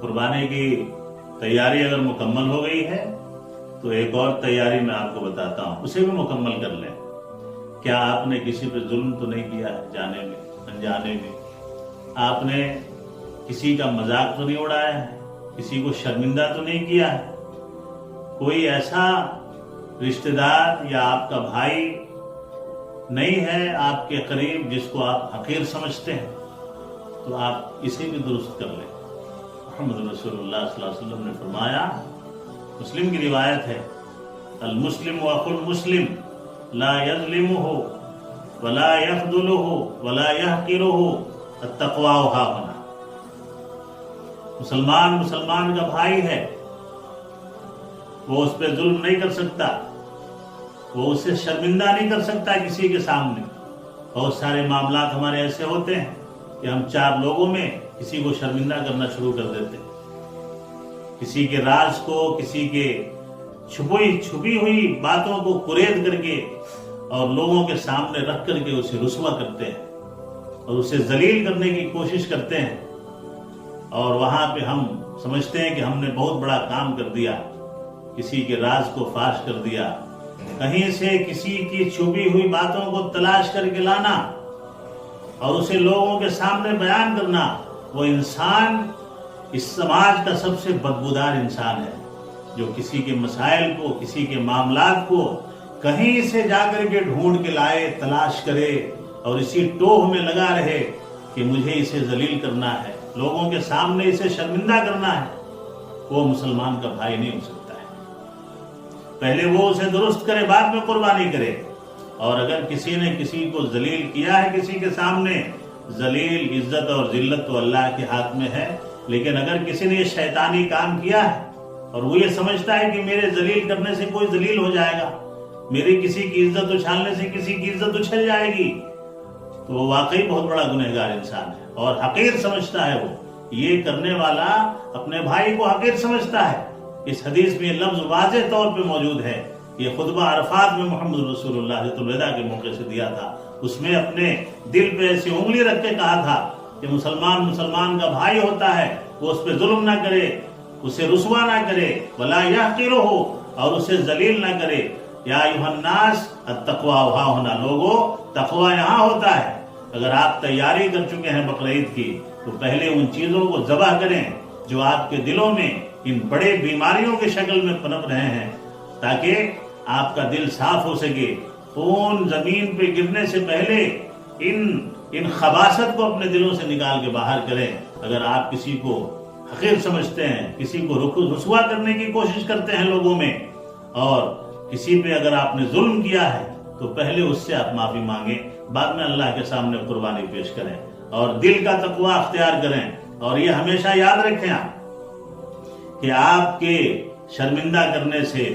कुर्बानी की तैयारी अगर मुकम्मल हो गई है तो एक और तैयारी मैं आपको बताता हूँ, उसे भी मुकम्मल कर लें। क्या आपने किसी पे जुल्म तो नहीं किया है जाने में अनजाने में? आपने किसी का मजाक तो नहीं उड़ाया है? किसी को शर्मिंदा तो नहीं किया है? कोई ऐसा रिश्तेदार या आपका भाई नहीं है आपके करीब जिसको आप हकीर समझते हैं? तो आप इसे भी दुरुस्त कर लें। मोहम्मद रसूलुल्लाह सल्लल्लाहु अलैहि वसल्लम ने फरमाया, मुस्लिम की रिवायत है, अल मुस्लिम व अखुल मुस्लिम ला यज़लिमुहु वला यख़्दुलुहु वला यहक़िरुहु अत्तक़वा हाहुना। मुसलमान मुसलमान का भाई है, वो उस पर जुल्म नहीं कर सकता, वो उसे शर्मिंदा नहीं कर सकता किसी के सामने। बहुत सारे मामलात हमारे ऐसे होते हैं कि हम चार लोगों में किसी को शर्मिंदा करना शुरू कर देते हैं, किसी के राज को, किसी के छुपी हुई बातों को कुरेद करके और लोगों के सामने रख करके उसे रुस्वा करते हैं और उसे जलील करने की कोशिश करते हैं। और वहां पे हम समझते हैं कि हमने बहुत बड़ा काम कर दिया, किसी के राज को फाश कर दिया। कहीं से किसी की छुपी हुई बातों को तलाश करके लाना और उसे लोगों के सामने बयान करना, वो इंसान इस समाज का सबसे बदबूदार इंसान है, जो किसी के मसाइल को, किसी के मामलात को कहीं से जाकर के ढूंढ के लाए, तलाश करे और इसी टोह में लगा रहे कि मुझे इसे जलील करना है, लोगों के सामने इसे शर्मिंदा करना है। वो मुसलमान का भाई नहीं हो सकता है। पहले वो उसे दुरुस्त करे, बाद में कुर्बानी करे। और अगर किसी ने किसी को जलील किया है किसी के सामने, जलील इज्जत और जिल्लत तो अल्लाह के हाथ में है, लेकिन अगर किसी ने शैतानी काम किया है और वो ये समझता है कि मेरे जलील करने से कोई जलील हो जाएगा, मेरी किसी की इज्जत उछालने से किसी की इज्जत उछल जाएगी, तो वो वाकई बहुत बड़ा गुनहगार इंसान है और हकीर समझता है। वो ये करने वाला अपने भाई को हकीर समझता है। इस हदीस में लफ्ज वाज़ेह तौर पे मौजूद है। ये खुतबा अरफात में मोहम्मद रसूलुल्लाह हज्जतुल विदा के मौके से दिया था। उसमें अपने दिल पे ऐसी उंगली रख के कहा था कि मुसलमान मुसलमान का भाई होता है, वो उस पर जुल्म ना करे, उसे रुस्वा ना करे, वला यहक़िरुहु, और उसे जलील ना करे। या अय्युहन्नास अत्तक़वा हाहुना, लोगों तक़वा यहाँ होता है। अगर आप तैयारी कर चुके हैं बकरीद की, तो पहले उन चीजों को ज़बह करें जो आपके दिलों में इन बड़े बीमारियों की शक्ल में पनप रहे हैं, ताकि आपका दिल साफ हो सके। खून जमीन पे गिरने से पहले इन खबासत को अपने दिलों से निकाल के बाहर करें। अगर आप किसी को हकीर समझते हैं, किसी को रुस्वा करने की कोशिश करते हैं लोगों में, और किसी पे अगर आपने जुल्म किया है, तो पहले उससे आप माफी मांगे, बाद में अल्लाह के सामने कुर्बानी पेश करें और दिल का तकवा अख्तियार करें। और ये हमेशा याद रखें आप कि आपके शर्मिंदा करने से,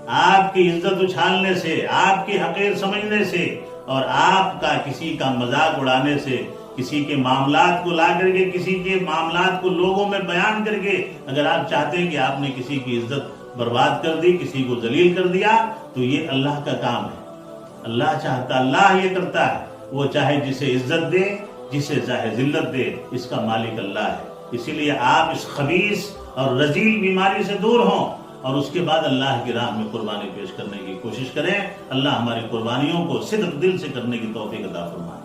आपकी इज्जत उछालने से, आपकी हकीर समझने से और आपका किसी का मजाक उड़ाने से, किसी के मामलात को ला करके, किसी के मामलात को लोगों में बयान करके अगर आप चाहते हैं कि आपने किसी की इज्जत बर्बाद कर दी, किसी को जलील कर दिया, तो ये अल्लाह का काम है। अल्लाह चाहता, अल्लाह ये करता है। वो चाहे जिसे इज्जत दे, जिसे चाहे जिल्लत दे, इसका मालिक अल्लाह है। इसीलिए आप इस खबीस और रजील बीमारी से दूर हों और उसके बाद अल्लाह की राह में कुर्बानी पेश करने की कोशिश करें। अल्लाह हमारी कुर्बानियों को सिद्क दिल से करने की तौफीक अता फरमाए।